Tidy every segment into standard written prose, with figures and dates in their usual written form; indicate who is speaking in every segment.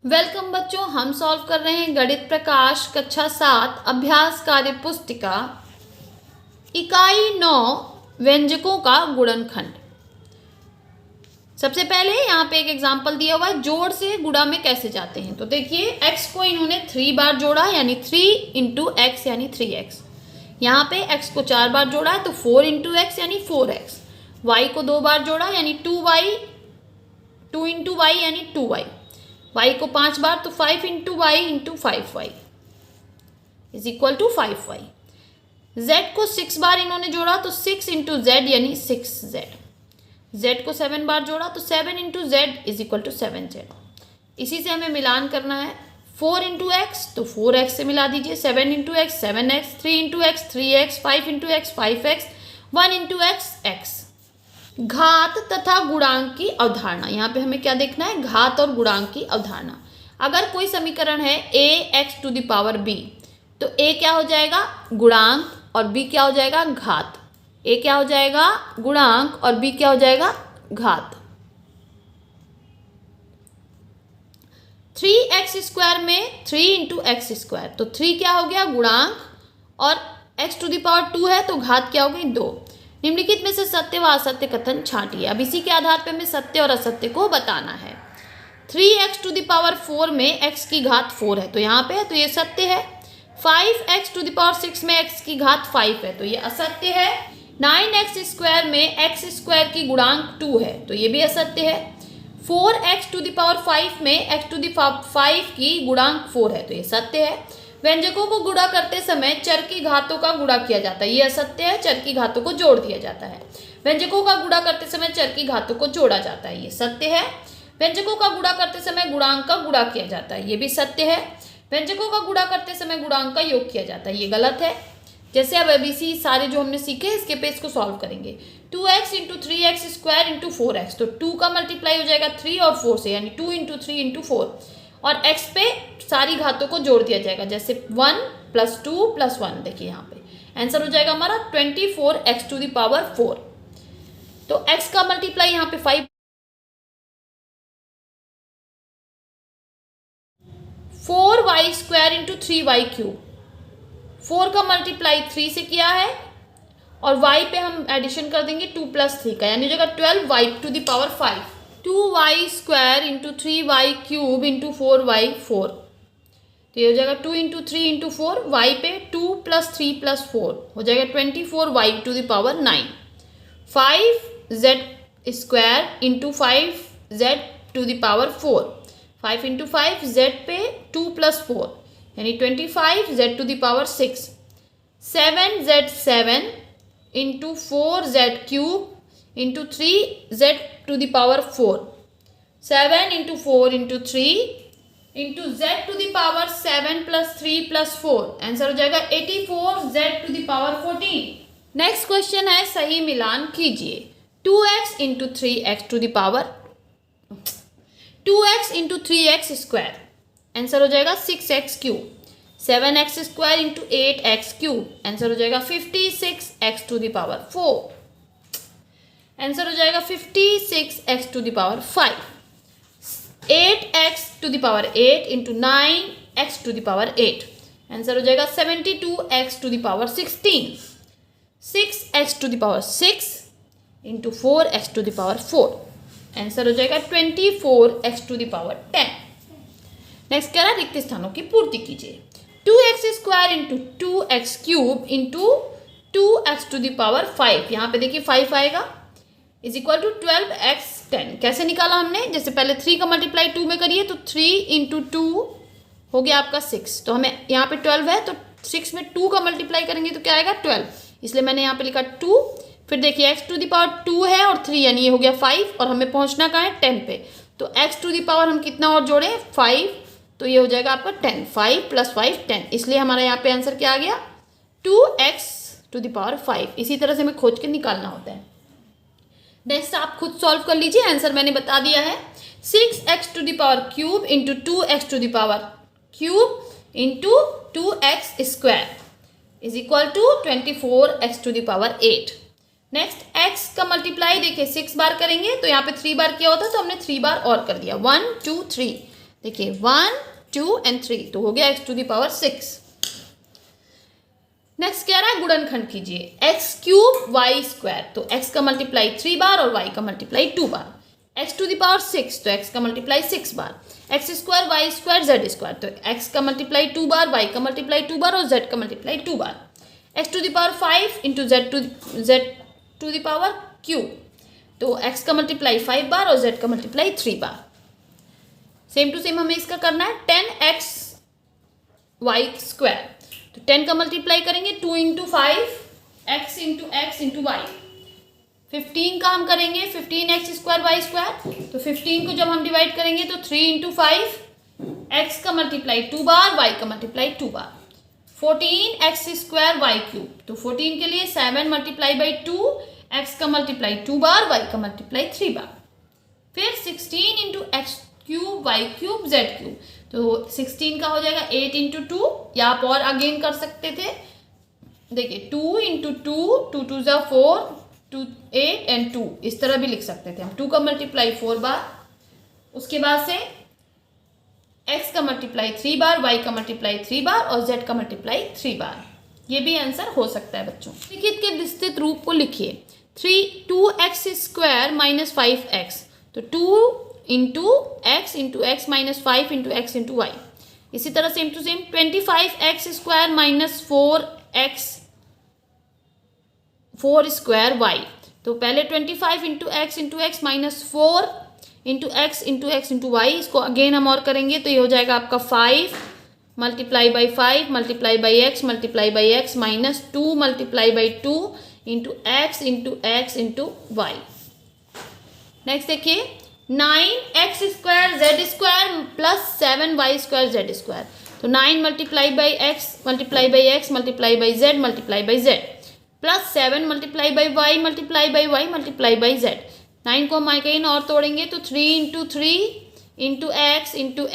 Speaker 1: Welcome बच्चों, हम solve कर रहे हैं गणित प्रकाश कक्षा 7 अभ्यास कार्य पुस्तिका इकाई 9 व्यंजकों का गुणनखंड। सबसे पहले यहाँ पे एक एग्जांपल दिया हुआ है, जोड़ से गुणा में कैसे जाते हैं। तो देखिए x को इन्होंने 3 बार जोड़ा यानी 3 इंटू एक्स यानी 3x। यहाँ पे x को 4 बार जोड़ा है तो 4 इंटू एक्स यानी 4x। y को 2 बार जोड़ा यानी 2 इंटू y यानी 2y। y को 5 बार तो 5 into Y into 5y is equal to 5y। z को 6 बार इन्होंने जोड़ा तो 6 इंटू जेड यानी 6z। z को 7 बार जोड़ा तो 7 into Z is equal to 7z। इसी से हमें मिलान करना है। 4 इंटू एक्स तो 4x से मिला दीजिए, 7 into x 7x, 3 into x 3x, 5 into x 5x, 1 into x x। घात तथा गुणांक की अवधारणा, यहाँ पे हमें क्या देखना है, घात और गुणांक की अवधारणा। अगर कोई समीकरण है ax to the power b तो a क्या हो जाएगा, गुणांक, और b क्या हो जाएगा, घात। a क्या हो जाएगा, गुणांक, और b क्या हो जाएगा, घात। 3x स्क्वायर में 3 इंटू एक्स स्क्वायर तो 3 क्या हो गया, गुणांक, और x टू द पावर 2 है तो घात क्या हो गई, 2। निम्नलिखित में से सत्य व असत्य कथन छांटिए। अब इसी के आधार पर हमें सत्य और असत्य को बताना है। 3x टू द पावर 4 में x की घात 4 है तो यहाँ पे है तो ये सत्य है। 5x टू द पावर 6 में x की घात 5 है तो ये असत्य है। 9x स्क्वायर में x स्क्वायर की गुणांक 2 है तो ये भी असत्य है। 4x टू द पावर 5 में x टू द पावर 5 की गुणांक 4 है तो ये सत्य है। व्यंजकों को गुणा करते समय चर की घातों का गुणा किया जाता है, ये असत्य है। चर की घातों को जोड़ दिया जाता है। व्यंजकों का गुणा करते समय चर की घातों को जोड़ा जाता है, ये सत्य है। व्यंजकों का गुणा करते समय गुणांक का गुणा किया जाता है, ये भी सत्य है। व्यंजकों का गुणा करते समय गुणांक का योग किया जाता है, ये गलत है। जैसे अब एबीसी सारे जो हमने सीखे इसके पे इसको सॉल्व करेंगे। 2x into 3x square into 4x तो 2 का मल्टीप्लाई हो जाएगा 3 और 4 से यानी 2 इंटू 3 इंटू 4, और x पे सारी घातों को जोड़ दिया जाएगा जैसे 1 प्लस 2 प्लस 1। देखिए यहाँ पे आंसर हो जाएगा हमारा 24x टू द पावर 4। तो x का मल्टीप्लाई यहाँ पे 5, 4y square into 3y cube. 4 का मल्टीप्लाई 3 से किया है और y पे हम एडिशन कर देंगे 2 प्लस 3 का यानी हो जाएगा 12y to the power 5। 2y square into 3y cube into 4y 4 तो ये हो जाएगा 2 इंटू 3 इंटू 4, y पे 2 प्लस 3 प्लस 4 हो जाएगा 24y to the power 9। 5z square into 5z to the power 4, 5 into 5 z पे 2 प्लस 4 यानी 25z to the power 6। 7z into 4z cube into 3z to the power 4, 7 into 4 into 3 into z to the power 7 plus 3 plus 4 answer हो जाएगा 84z टू the पावर 14। Next question है, सही मिलान कीजिए। 2x into 3x to the power 2x into 3x square answer हो जाएगा 6x cube. 7x square into 8x cube answer हो जाएगा 56x to the power 4 answer हो जाएगा 56x to the power 5। 8x to the power 8 into 9x to the power 8 answer हो जाएगा 72x to the power 16। 6x to the power 6 into 4x to the power 4 answer हो जाएगा 24x to the power 10। Next कह रहा है रिक्त स्थानों की पूर्ति कीजिए। 2x square into 2x cube into 2x to the power 5, यहाँ पे देखिए 5 आएगा, इज इक्वल टू 12x 10। कैसे निकाला हमने, जैसे पहले 3 का मल्टीप्लाई 2 में करिए तो 3 इंटू 2 हो गया आपका 6, तो हमें यहाँ पे 12 है तो 6 में 2 का मल्टीप्लाई करेंगे तो क्या आएगा 12, इसलिए मैंने यहाँ पे लिखा 2। फिर देखिए x टू द पावर 2 है और 3 यानी ये हो गया 5 और हमें पहुँचना कहाँ है 10 पे, तो x टू द पावर हम कितना और जोड़ें 5 तो ये हो जाएगा आपका 10, 5 प्लस 5 10, इसलिए हमारा यहाँ पे आंसर क्या आ गया 2x टू द पावर 5। इसी तरह से हमें खोज के निकालना होता है। नेक्स्ट आप खुद सॉल्व कर लीजिए, आंसर मैंने बता दिया है। 6x to the power cube into 2x to the power cube into 2x square is equal to 24x to the power 8। Next x का मल्टीप्लाई देखिए 6 बार करेंगे तो यहाँ पे 3 बार किया होता तो हमने 3 बार और कर दिया, 1 2 3 देखिए 1 2 एंड 3, तो हो गया x to the power 6। Next कह रहा है गुणनखंड कीजिए, एक्स क्यूब वाई स्क्वायर, तो x का मल्टीप्लाई 3 बार और y का मल्टीप्लाई 2 बार, x टू द पावर 6 तो x का मल्टीप्लाई 6 बार, x square y square Z square, तो x का मल्टीप्लाई 2 बार, y का मल्टीप्लाई 2 बार और z का मल्टीप्लाई 2 बार, x to the power 5 into z to the power cube, तो x का मल्टीप्लाई 5 बार और z का मल्टीप्लाई 3 बार। सेम टू सेम हमें इसका करना है 10x वाई स्क्वायर, तो 10 का मल्टीप्लाई करेंगे 2 इंटू 5 x इंटू वाई, 15 का हम करेंगे 15x स्क्वायर वाई स्क्वायर, तो 15 को जब हम डिवाइड करेंगे तो 3 इंटू 5 x का मल्टीप्लाई 2 बार, y का मल्टीप्लाई 2 बार, 14x स्क्वायर वाई क्यूब, तो 14 के लिए 7 मल्टीप्लाई बाई 2, x का मल्टीप्लाई 2 बार, y का मल्टीप्लाई 3 बार, फिर 16 into X cube Y cube Z cube, तो 16 का हो जाएगा 8 इंटू 2, या आप और अगेन कर सकते थे, देखिए 2 इंटू 2 2 ज़ा 4 2 8 एंड 2, इस तरह भी लिख सकते थे हम। 2 का मल्टीप्लाई 4 बार, उसके बाद से x का मल्टीप्लाई 3 बार, y का मल्टीप्लाई 3 बार और z का मल्टीप्लाई 3 बार, ये भी आंसर हो सकता है बच्चों। लिखित के विस्तृत रूप को लिखिए, 2x स्क्वायर माइनस 5x, तो 2 into X minus 5 into X into Y, इसी तरह same to same 25x square minus 4 square Y, तो पहले 25 into X minus 4 into X into Y, इसको अगेन हम और करेंगे तो ये हो जाएगा आपका 5 multiply by 5 multiply by X minus 2 multiply by 2 into X into Y. Next देखिए 9x square Z square plus 7y square Z square, तो 9 multiply by X multiply by Z plus 7 multiply by Y multiply by Z. 9 को हम कहीं और तोड़ेंगे तो 3 into X into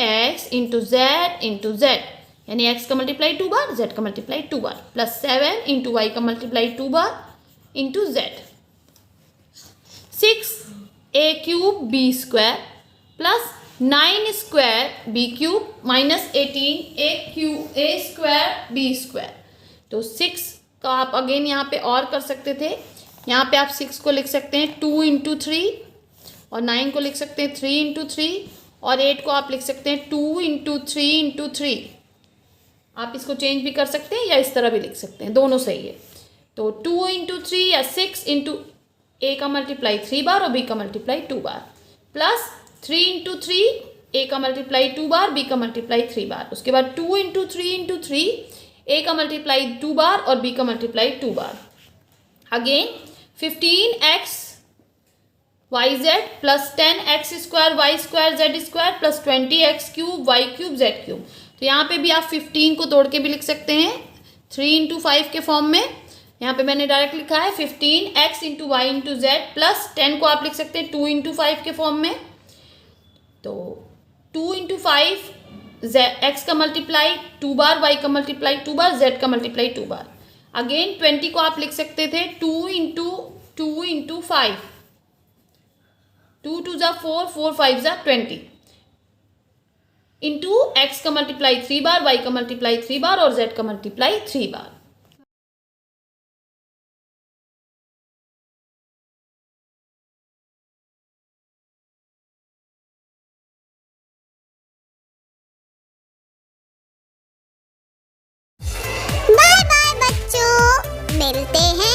Speaker 1: Z, यानी x का मल्टीप्लाई 2 बार, z का मल्टीप्लाई 2 बार, प्लस 7 इंटू वाई का मल्टीप्लाई 2 बार into Z. 6a cube B square plus 9 square B cube minus 18 a square B square, तो 6 का आप अगेन यहाँ पे और कर सकते थे, यहाँ पे आप 6 को लिख सकते हैं 2 इंटू 3 और 9 को लिख सकते हैं 3 इंटू 3 और 8 को आप लिख सकते हैं 2 इंटू 3 इंटू 3। आप इसको चेंज भी कर सकते हैं या इस तरह भी लिख सकते हैं, दोनों सही है। तो 2 इंटू 3 या 6 इंटू ए का मल्टीप्लाई 3 बार और बी का मल्टीप्लाई 2 बार, प्लस 3 इंटू 3 ए का मल्टीप्लाई 2 बार, बी का मल्टीप्लाई 3 बार, उसके बाद 2 इंटू 3 ए का मल्टीप्लाई 2 बार और बी का मल्टीप्लाई 2 बार। Again 15x y z plus 10x square y square Z square plus 20x cube Y cube Z cube, तो यहाँ पे भी आप 15 को तोड़ के भी लिख सकते हैं 3 इंटू 5 के फॉर्म में। यहाँ पे मैंने डायरेक्ट लिखा है 15x into Y into Z plus 10 को आप लिख सकते हैं 2 इंटू 5 के फॉर्म में, तो 2 इंटू 5 x का मल्टीप्लाई 2 बार, y का मल्टीप्लाई 2 बार, z का मल्टीप्लाई 2 बार। अगेन 20 को आप लिख सकते थे 2 इंटू 5, 2 2 ज़ा 4 4 5 ज़ा 20 इंटू x का मल्टीप्लाई 3 बार, y का मल्टीप्लाई 3 बार और z का मल्टीप्लाई 3 बार।
Speaker 2: बाय बाय बच्चों, मिलते हैं